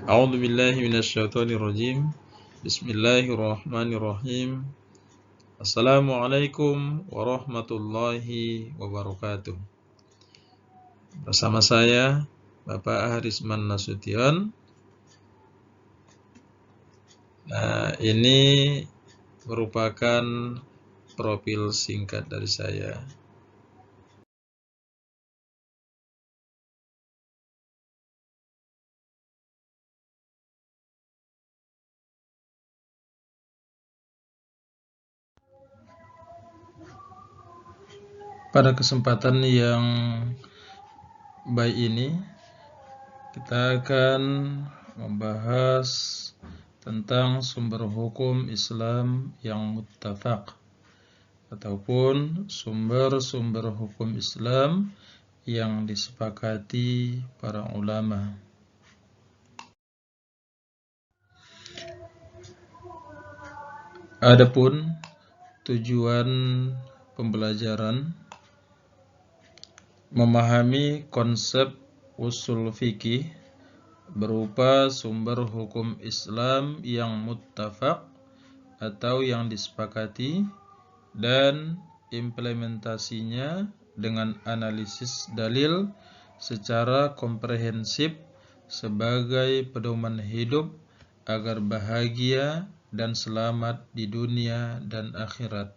A'udzu billahi minasyaitonir rajim. Bismillahirrahmanirrahim. Assalamualaikum warahmatullahi wabarakatuh. Bersama saya Bapak Harisman Nasution. Ini merupakan profil singkat dari saya. Pada kesempatan yang baik ini, kita akan membahas tentang sumber hukum Islam yang muttafaq, ataupun sumber-sumber hukum Islam yang disepakati para ulama. Adapun tujuan pembelajaran memahami konsep usul fikih berupa sumber hukum Islam yang muttafaq atau yang disepakati dan implementasinya dengan analisis dalil secara komprehensif sebagai pedoman hidup agar bahagia dan selamat di dunia dan akhirat.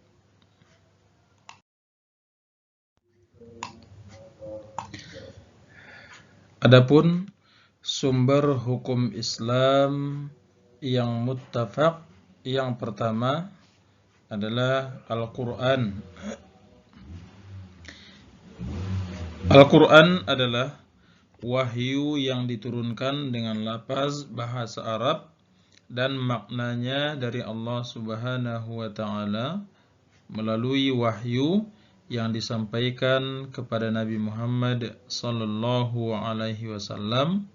Adapun sumber hukum Islam yang muttafaq yang pertama adalah Al-Quran. Al-Quran adalah wahyu yang diturunkan dengan lafaz bahasa Arab dan maknanya dari Allah Subhanahu wa ta'ala melalui wahyu yang disampaikan kepada Nabi Muhammad sallallahu alaihi wasallam.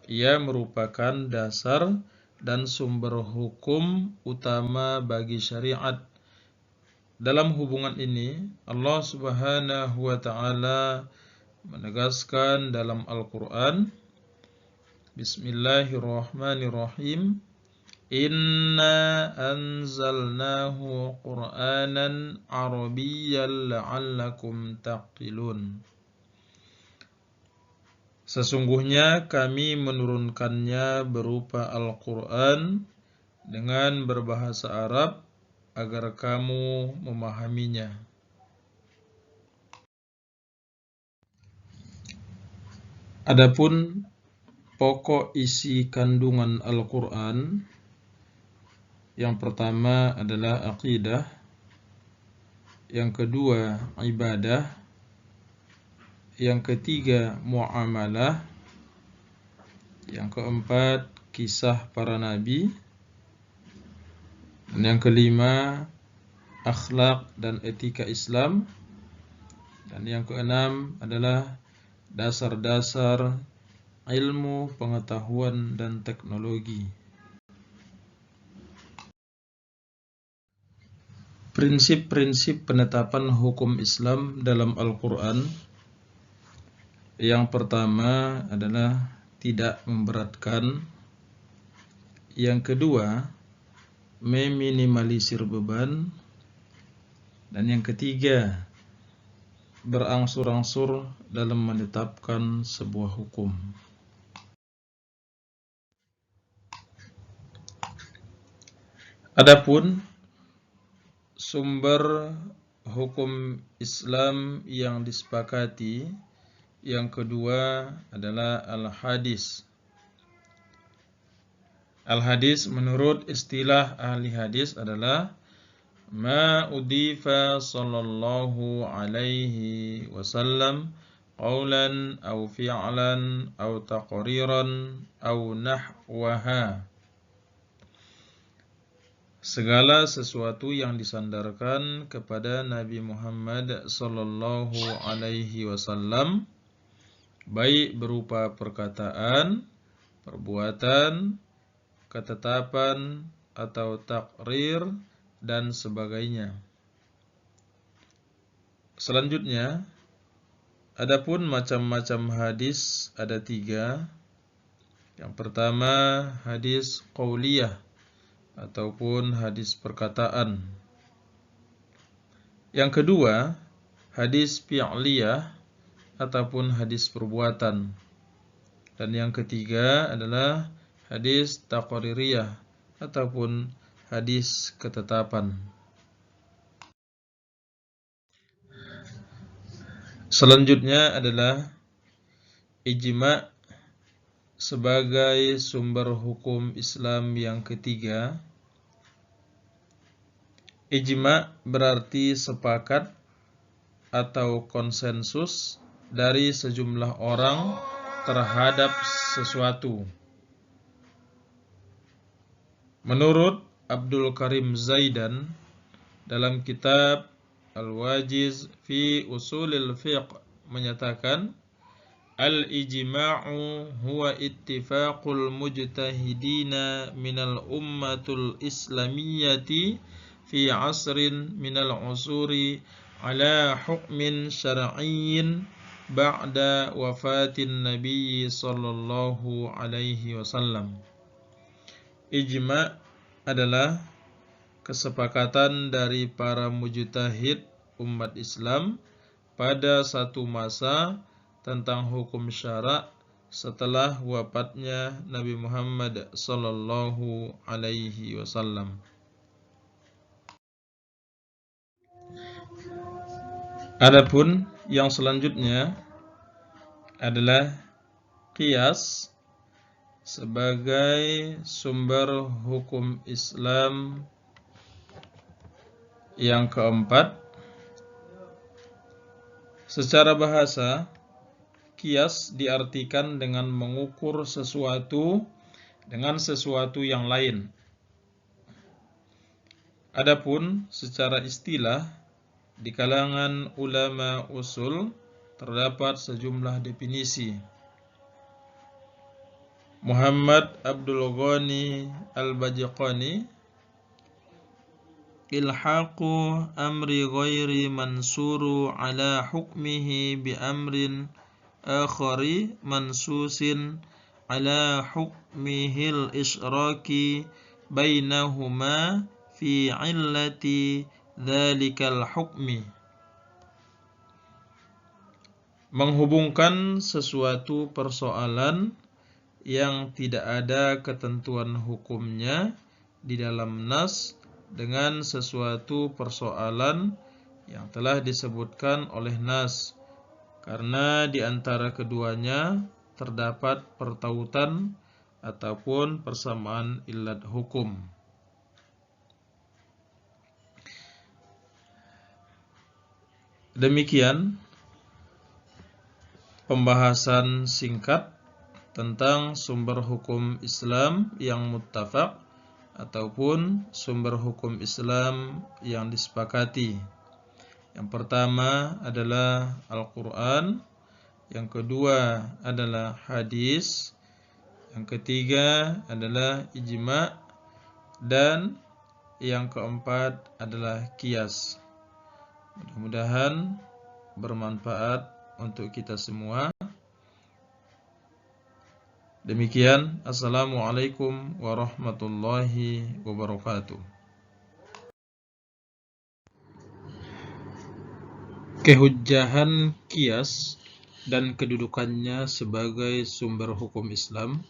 Ia merupakan dasar dan sumber hukum utama bagi syariat. Dalam hubungan ini, Allah Subhanahu wa ta'ala menegaskan dalam Al-Quran, Bismillahirrahmanirrahim, Inna anzalnahu Qur'anan Arabiyyan la'allakum taqilun. Sesungguhnya kami menurunkannya berupa Al-Quran dengan berbahasa Arab agar kamu memahaminya. Adapun pokok isi kandungan Al-Quran, yang pertama adalah aqidah, yang kedua ibadah, yang ketiga muamalah, yang keempat kisah para nabi, dan yang kelima akhlak dan etika Islam, dan yang keenam adalah dasar-dasar ilmu, pengetahuan, dan teknologi. Prinsip-prinsip penetapan hukum Islam dalam Al-Quran, yang pertama adalah tidak memberatkan, yang kedua meminimalisir beban, dan yang ketiga berangsur-angsur dalam menetapkan sebuah hukum. Adapun sumber hukum Islam yang disepakati, yang kedua adalah al-hadis. Al-hadis menurut istilah ahli hadis adalah ma udifa sallallahu alaihi wasallam qawlan aw fi'lan aw taqriran aw nahwaha. Segala sesuatu yang disandarkan kepada Nabi Muhammad sallallahu alaihi wasallam, baik berupa perkataan, perbuatan, ketetapan, atau takrir, dan sebagainya. Selanjutnya, adapun macam-macam hadis ada 3, Yang pertama hadis qauliyah ataupun hadis perkataan. Yang kedua hadis fi'liyah ataupun hadis perbuatan. Dan yang ketiga adalah hadis taqririyah ataupun hadis ketetapan. Selanjutnya adalah ijma' sebagai sumber hukum Islam yang ketiga. Ijma' berarti sepakat atau konsensus dari sejumlah orang terhadap sesuatu. Menurut Abdul Karim Zaidan dalam kitab Al-Wajiz fi Usulil Fiqh menyatakan, al-ijma'u huwa ittifaqul mujtahidina minal ummatul islamiyyati fi asrin minal usuri ala hukmin syar'iyyin ba'da wafatin Nabi sallallahu alaihi wasallam. Ijma' adalah kesepakatan dari para mujtahid umat Islam pada satu masa tentang hukum syara' setelah wafatnya Nabi Muhammad sallallahu alaihi wasallam. Adapun yang selanjutnya adalah qiyas sebagai sumber hukum Islam yang keempat. Secara bahasa, qiyas diartikan dengan mengukur sesuatu dengan sesuatu yang lain. Adapun secara istilah, di kalangan ulama usul terdapat sejumlah definisi. Muhammad Abdul Ghani Al-Bajqani, ilhaqu amri ghairi mansuru ala hukmihi bi amrin akhari mansusin ala hukmihil isyraki bainahuma fi illati dzalikal hukmi. Menghubungkan sesuatu persoalan yang tidak ada ketentuan hukumnya di dalam nas dengan sesuatu persoalan yang telah disebutkan oleh nas, karena di antara keduanya terdapat pertautan ataupun persamaan illat hukum. Demikian pembahasan singkat tentang sumber hukum Islam yang muttafaq ataupun sumber hukum Islam yang disepakati. Yang pertama adalah Al-Quran, yang kedua adalah hadis, yang ketiga adalah ijma', dan yang keempat adalah qiyas. Mudah-mudahan bermanfaat untuk kita semua. Demikian, assalamualaikum warahmatullahi wabarakatuh. Kehujjahan qiyas dan kedudukannya sebagai sumber hukum Islam.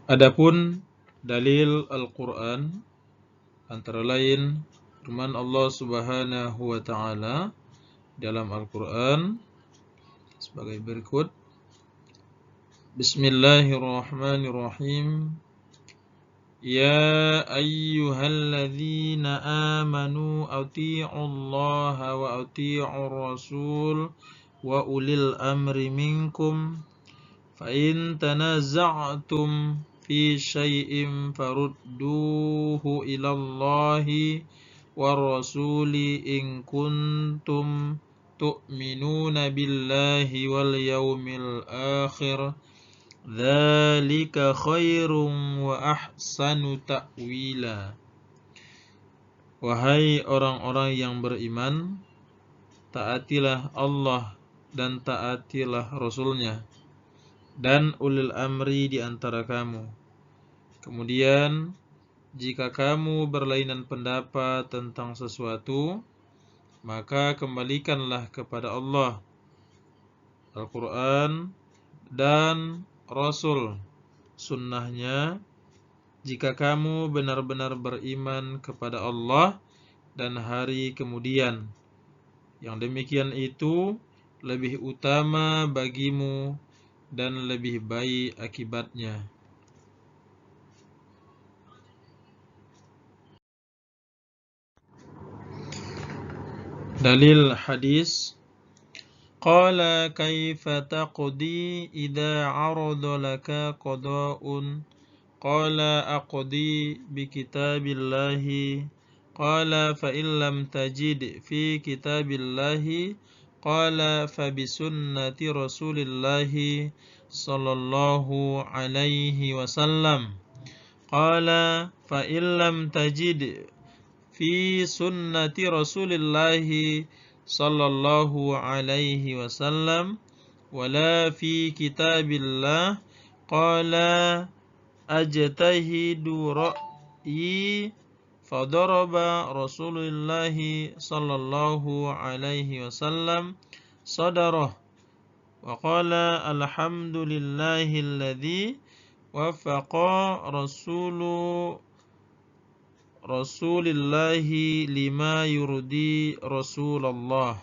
Adapun dalil Al-Quran antara lain firman Allah Subhanahu wa ta'ala dalam Al-Quran sebagai berikut. Bismillahirrahmanirrahim. Ya ayyuhalladzina amanu ati'ullaha wa ati'ur rasul wa ulil amri minkum fa in tanaza'tum fi syai'in farudduhu ilallahi war rasuli in kuntum tu'minuna billahi wal yawmil akhir dzalika khairum wa ahsanu ta'wila. Wahai orang-orang yang beriman, taatilah Allah dan taatilah Rasulnya, dan ulil amri di antara kamu. Kemudian, jika kamu berlainan pendapat tentang sesuatu, maka kembalikanlah kepada Allah, Al-Quran, dan Rasul, sunnahnya, jika kamu benar-benar beriman kepada Allah dan hari kemudian. Yang demikian itu lebih utama bagimu dan lebih baik akibatnya. Dalil hadis, qala kaifa taqdi idza 'arada laka qada'un, qala aqdi bi kitabillahi, qala fa in lam tajid fi kitabillahi, qala fa bi sunnati rasulillahi sallallahu alaihi wasallam, qala fa in lam tajid fi sunnati rasulillahi sallallahu alaihi wasallam wala fi kitabillah, qala ajtahidu ra'yi, fadaraba rasulillahi sallallahu alaihi wasallam sadarah wa qala alhamdulillahilladzi wafaqa Rasulillahi lima yurdi Rasulullah.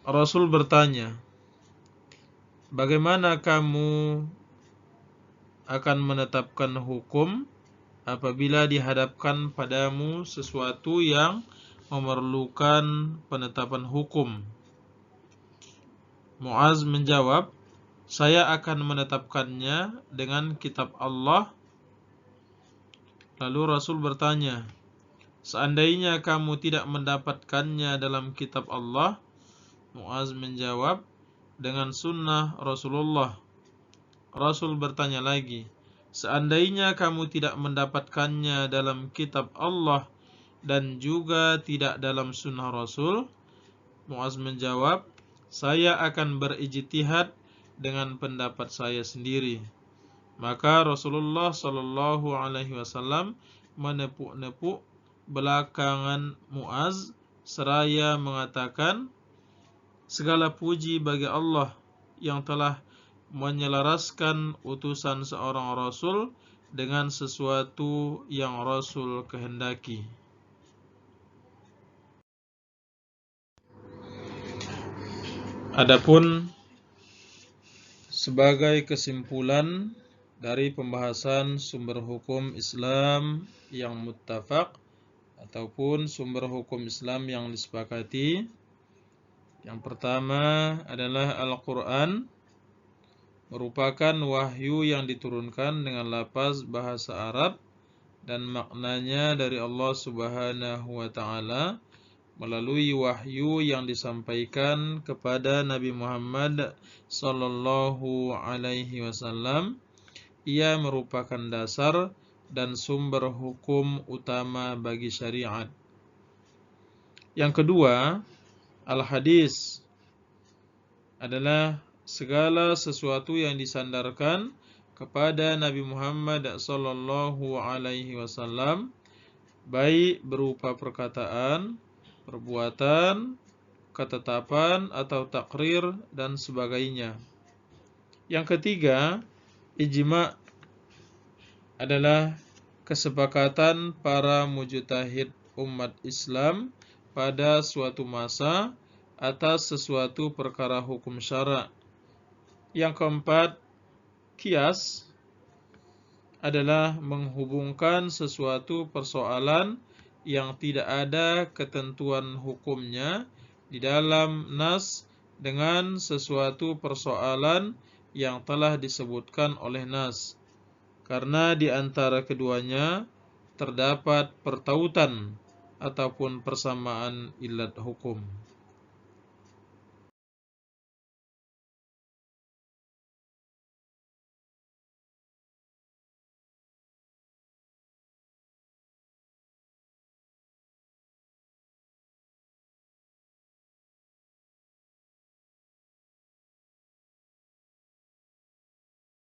Rasul bertanya, bagaimana kamu akan menetapkan hukum apabila dihadapkan padamu sesuatu yang memerlukan penetapan hukum? Muaz menjawab, saya akan menetapkannya dengan kitab Allah. Lalu Rasul bertanya, seandainya kamu tidak mendapatkannya dalam kitab Allah? Muaz menjawab, dengan sunnah Rasulullah. Rasul bertanya lagi, seandainya kamu tidak mendapatkannya dalam kitab Allah dan juga tidak dalam sunnah Rasul? Muaz menjawab, saya akan berijtihad dengan pendapat saya sendiri. Maka Rasulullah sallallahu alaihi wasallam menepuk-nepuk belakangan Muaz seraya mengatakan, segala puji bagi Allah yang telah menyelaraskan utusan seorang Rasul dengan sesuatu yang Rasul kehendaki. Adapun sebagai kesimpulan dari pembahasan sumber hukum Islam yang muttafaq ataupun sumber hukum Islam yang disepakati, yang pertama adalah Al-Quran, merupakan wahyu yang diturunkan dengan lafaz bahasa Arab dan maknanya dari Allah Subhanahu wa ta'ala melalui wahyu yang disampaikan kepada Nabi Muhammad sallallahu alaihi wasallam. Ia merupakan dasar dan sumber hukum utama bagi syariat. Yang kedua, al-hadis adalah segala sesuatu yang disandarkan kepada Nabi Muhammad sallallahu alaihi wasallam, baik berupa perkataan, perbuatan, ketetapan atau takrir dan sebagainya. Yang ketiga, ijma' adalah kesepakatan para mujtahid umat Islam pada suatu masa atas sesuatu perkara hukum syara'. Yang keempat, qiyas adalah menghubungkan sesuatu persoalan yang tidak ada ketentuan hukumnya di dalam nas dengan sesuatu persoalan yang telah disebutkan oleh nas, karena di antara keduanya terdapat pertautan ataupun persamaan illat hukum.